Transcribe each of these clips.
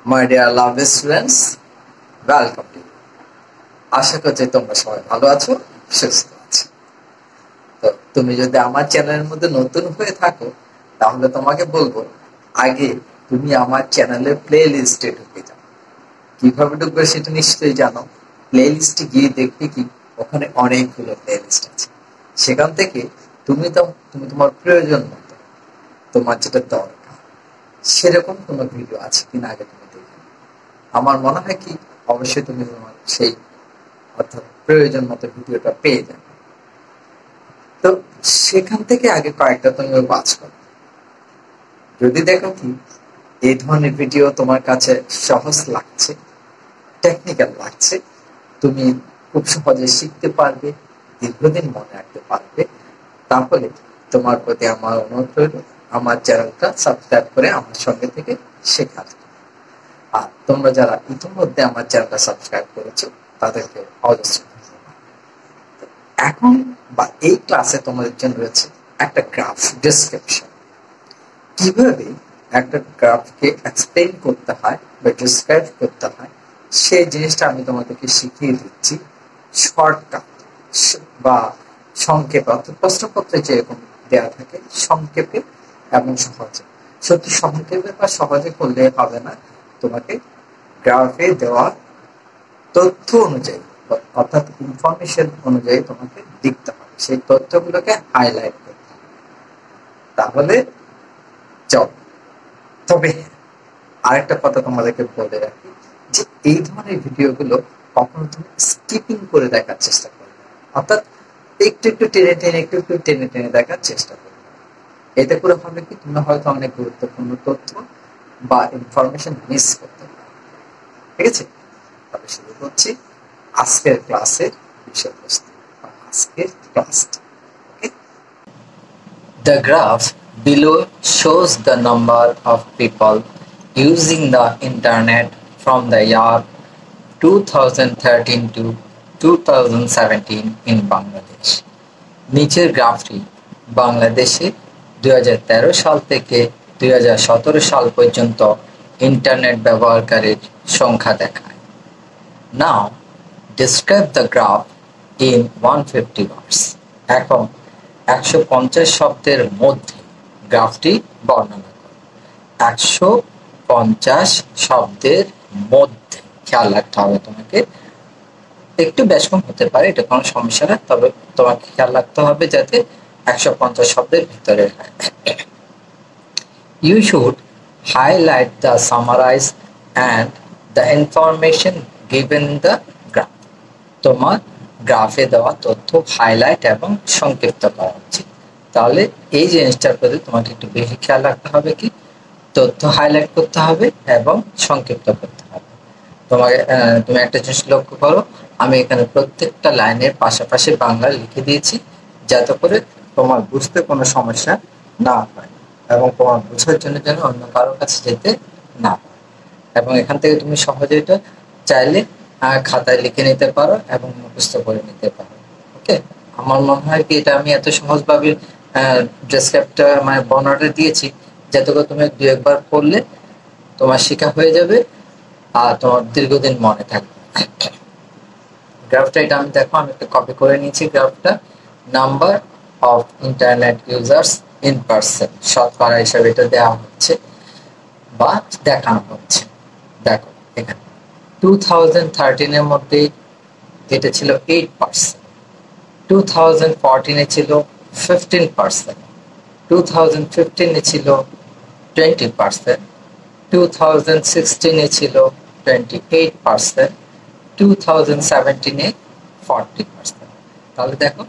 My dear lovely students, welcome to you. আশা করছি তোমরা সবাই ভালো আছো, সুস্থ আছো। তো তুমি যদি আমার চ্যানেলের মধ্যে নতুন হয়ে থাকো তাহলে তোমাকে বলবো আগে তুমি আমার চ্যানেলের প্লে লিস্টে ঢুকে যাও। কিভাবে ঢুকবে সেটা নিশ্চয়ই জানো। প্লে লিস্টে গিয়ে দেখবে কি ওখানে অনেকগুলো প্লে লিস্ট আছে। সেখান থেকে তুমি তোমার প্রয়োজন মতো তোমার যেটা দরকার সেরকম কোনো ভিডিও আছে কিনা আগে তুমি দেখে। আমার মনে হয় কি অবশ্যই তুমি তোমার সেই অর্থাৎ প্রয়োজন মতো ভিডিওটা পেয়ে যাবে। তো সেখান থেকে আগে কয়েকটা তুমি বাছ করো। যদি দেখো কি এই ধরনের ভিডিও তোমার কাছে সহজ লাগছে, টেকনিক্যাল লাগছে, তুমি খুব সহজে শিখতে পারবে, দীর্ঘদিন মনে রাখতে পারবে, তাহলে তোমার প্রতি আমার অনুরোধ রইল আমার চ্যানেলটা সাবস্ক্রাইব করে আমার সঙ্গে থেকে শেখার। আর তোমরা যারা ইতিমধ্যে আমার চ্যানেলটা সাবস্ক্রাইব করেছো তাদেরকে অজস্র এখন বা এই ক্লাসে তোমাদের জন্য রয়েছে একটা গ্রাফ ডেসক্রিপশন। কিভাবে একটা গ্রাফকে এক্সপ্লেইন করতে হয় বা ডিসক্রাইব করতে হয় সেই জিনিসটা আমি তোমাদেরকে শিখিয়ে দিচ্ছি শর্টকাট বা সংক্ষেপে, অর্থাৎ প্রশ্নপত্রে যেরকম দেওয়া থাকে সংক্ষেপে এবং সহজে। সত্যি সংক্ষেপে বা সহজে করলে হবে না, তোমাকে গ্রাফে দেওয়া তথ্য অনুযায়ী অর্থাৎ ইনফরমেশন অনুযায়ী তোমাকে লিখতে হবে, সেই তথ্যগুলোকে হাইলাইট করতে হবে। তাহলে চল। তবে আরেকটা কথা তোমাদেরকে বলে রাখি যে এই ধরনের ভিডিওগুলো কখনো তুমি স্কিপিং করে দেখার চেষ্টা করবে, অর্থাৎ একটু একটু টেনে টেনে দেখার চেষ্টা করবে। এতে করে হবে কি তুমি হয়তো অনেক গুরুত্বপূর্ণ তথ্য বা ইনফরমেশন মিস করতে পারো। ঠিক আছে, তবে শুরু করছি আজকের ক্লাসের বিষয়বস্তু বা আজকের ক্লাসটি। The graph below shows the number of people using the internet from the year 2013 to 2017 in Bangladesh. নিচের গ্রাফটি বাংলাদেশে 2013 সাল থেকে 2017 সাল পর্যন্ত ইন্টারনেট ব্যবহারকারীর সংখ্যা দেখায়। Now, describe the graph in 150 words. এখন 150 শব্দের মধ্যে গ্রাফটি বর্ণনা করো। 150 শব্দের মধ্যে, খেয়াল রাখতে হবে তোমাকে, একটু বেশ কম হতে পারে, এটা কোনো সমস্যা না, তবে তোমাকে খেয়াল রাখতে হবে যাতে 150 শব্দের ভিতরে হয়। You should highlight the summarize and the information given in the graph. তোমার গ্রাফে দেওয়া তথ্য হাইলাইট এবং সংক্ষিপ্ত করা উচিত। তাহলে এই জিনিসটার প্রতি তোমাকে একটু বেশি খেয়াল রাখতে হবে, কি তথ্য হাইলাইট করতে হবে এবং সংক্ষিপ্ত করতে হবে। তুমি একটা জিনিস লক্ষ্য করো, আমি এখানে প্রত্যেকটা লাইনের পাশাপাশি বাংলা লিখে দিয়েছি যাতে করে তোমার বুঝতে কোনো সমস্যা না হয় এবং তোমার বোঝার জন্য যেন অন্য কারোর কাছে যেতে না হয়। এবং এখান থেকে তুমি সহজে এটা চাইলে খাতায় লিখে নিতে পারো এবং মুখস্থ করে নিতে পারো। ওকে, আমার মনে হয় কি এটা আমি এত সহজভাবে ডেসক্রিপ্টটা মানে বর্ণনাটা দিয়েছি যাতে করে তুমি দু একবার পড়লে তোমার শেখা হয়ে যাবে আর তোমার দীর্ঘদিন মনে থাকবে। গ্রাফটা এটা আমি দেখো, আমি একটা কপি করে নিয়েছি গ্রাফটা। Number of internet users in percent শতকরা হিসাবে এটা দেওয়া হচ্ছে বা দেখানো হচ্ছে। দেখো এখানে 2013 এর মধ্যে এটা ছিল 8%, 2014 এ ছিল 15%, 2015 এ ছিল 20%, 2016 এ ছিল 28%, 2017 এ 40%। তাহলে দেখো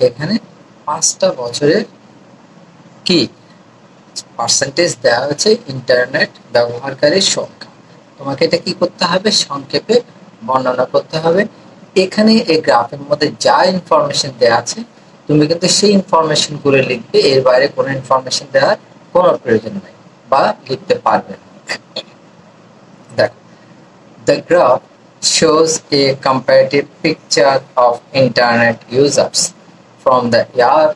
এখানে 5টা বছরের কি পার্সেন্টেজ দেওয়া হচ্ছে ইন্টারনেট ব্যবহারকারীর সংখ্যা। তোমাকে এটা কি করতে হবে, সংক্ষেপে বর্ণনা করতে হবে। এখানে এই গ্রাফের মধ্যে যা ইনফরমেশন দেওয়া আছে তুমি কিন্তু সেই ইনফরমেশন গুলো লিখবে, এর বাইরে কোনো ইনফরমেশন দেওয়ার কোনো প্রয়োজন নেই বা লিখতে পারবে না। দেখো, the graph shows a comparative picture of internet users from the year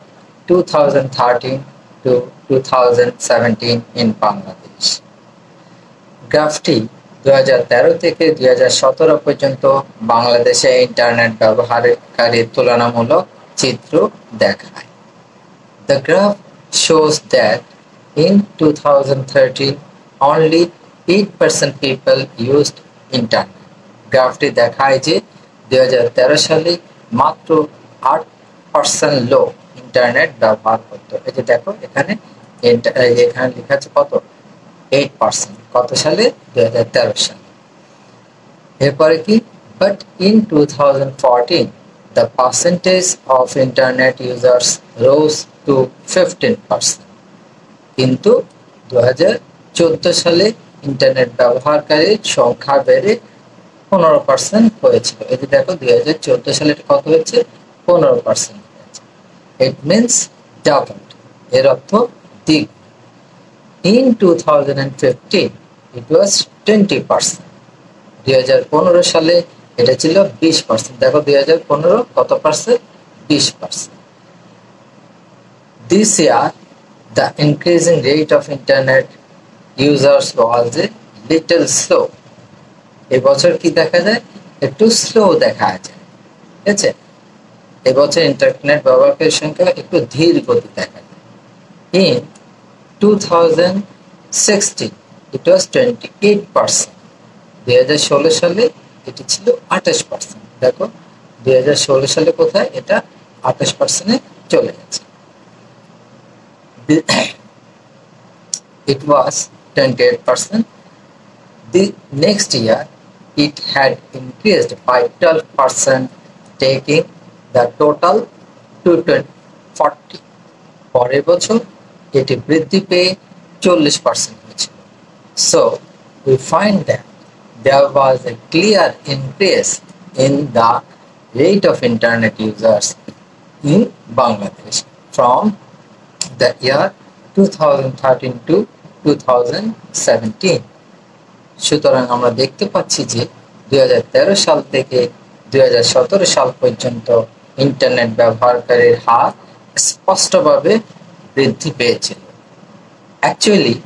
2013 to 2017 in Bangladesh. গ্রাফটি 2013 থেকে 2017 পর্যন্ত বাংলাদেশে ইন্টারনেট ব্যবহারকারীর তুলনামূলক চিত্র দেখায়। The graph shows that in 2013 only 8% people used internet. গ্রাফটি দেখায় যে 2013 সালে মাত্র 8% লোক ইন্টারনেট ব্যবহার করত। এই যে দেখো এখানে এখানে লেখা আছে কত, 8%। কত সালে? 2013 সালে। এরপরে কি, but in 2014 the percentage of internet users rose to 15%. কিন্তু 2014 সালে ইন্টারনেট ব্যবহারকারীর সংখ্যা বেড়ে 15% হয়েছিল। এই যে দেখো 2014 সালে কত হয়েছে, 15% হয়েছে। It means doubled, এর অর্থ দ্বিগুণ। In 2015 it was 20%. 2015 সালে এটা ছিল 20%। দেখো 2015 কত percent, 20%। This year the increasing rate of internet users was a little slow. এবছর কি দেখা যায়, একটু স্লো দেখা যায়, ঠিক আছে। এবছর ইন্টারনেট ব্যবহারকারীর সংখ্যা একটু ধীর গতি দেখা যায়। In 2016 it was 28%. 2016 সালে এটি ছিল 28%। দেখো 2016 সালে কোথায়, এটা 28% চলে গেছে। It was 28%. The next year it had increased by 12%, taking the total to 40. পরের বছর এটি বৃদ্ধি পেয়ে 40% হয়েছিল। So we find that there was a clear increase in the rate of internet users in Bangladesh from the year 2013 to 2017. সুতরাং আমরা দেখতে পাচ্ছি যে 2013 সাল থেকে 2017 সাল পর্যন্ত ইন্টারনেট ব্যবহারকারীর হার স্পষ্টভাবে বৃদ্ধি পেয়েছিল। Actually,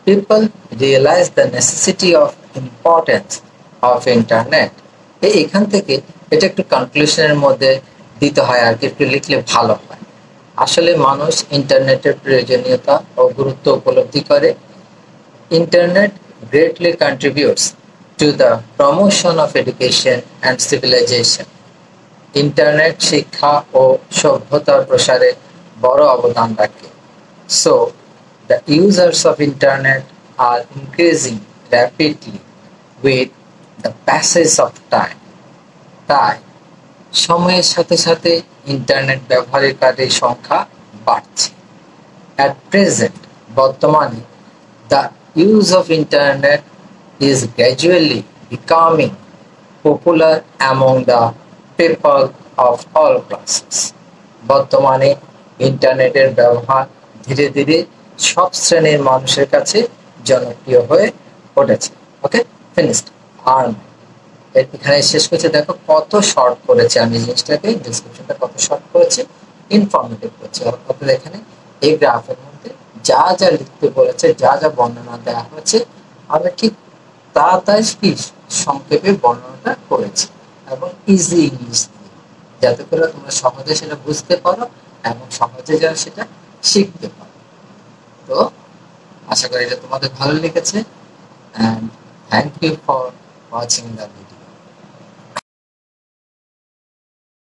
people realize the necessity of importance of internet. এখান থেকে এটা একটু কনক্লুশনের মধ্যে দিতে হয় আর কি, একটু লিখলে ভালো হয়। আসলে মানুষ ইন্টারনেটের প্রয়োজনীয়তা ও গুরুত্ব উপলব্ধি করে। Internet greatly contributes to the promotion of education and civilization. Internet শিক্ষা ও সভ্যতার প্রসারে বড় অবদান রাখে। So the users of internet are increasing rapidly with the passage of time. তাই সময়ের সাথে সাথে ইন্টারনেট ব্যবহারকারীর সংখ্যা বাড়ছে। At present, বর্তমানে the use of internet is gradually becoming popular among the people of all classes. বর্তমানে ইন্টারনেটের ব্যবহার ধীরে ধীরে সব শ্রেণীর মানুষের কাছে জনপ্রিয় হয়ে উঠেছে। ওকে, ফিনিশড। আর এখানে শেষ করছে। দেখো কত শর্ট করেছে আমি জিনিসটাকে, ডেসক্রিপশনটা কত শর্ট করেছে, ইনফরমেটিভ করেছে। অর্থাৎ এখানে এই গ্রাফের মধ্যে যা যা লিখতে বলেছে, যা যা বর্ণনা দেওয়া হয়েছে, আমি ঠিক তাড়াতাড়ি কি সংক্ষেপে বর্ণনাটা করেছি এবং ইজি ইংলিশ দিয়ে, যাতে করে তোমরা সহজে সেটা বুঝতে পারো এবং সহজে যেন সেটা শিখতে পারো। তো আশা করি এটা তোমাদের ভালো লেগেছে, and thank you for watching the video.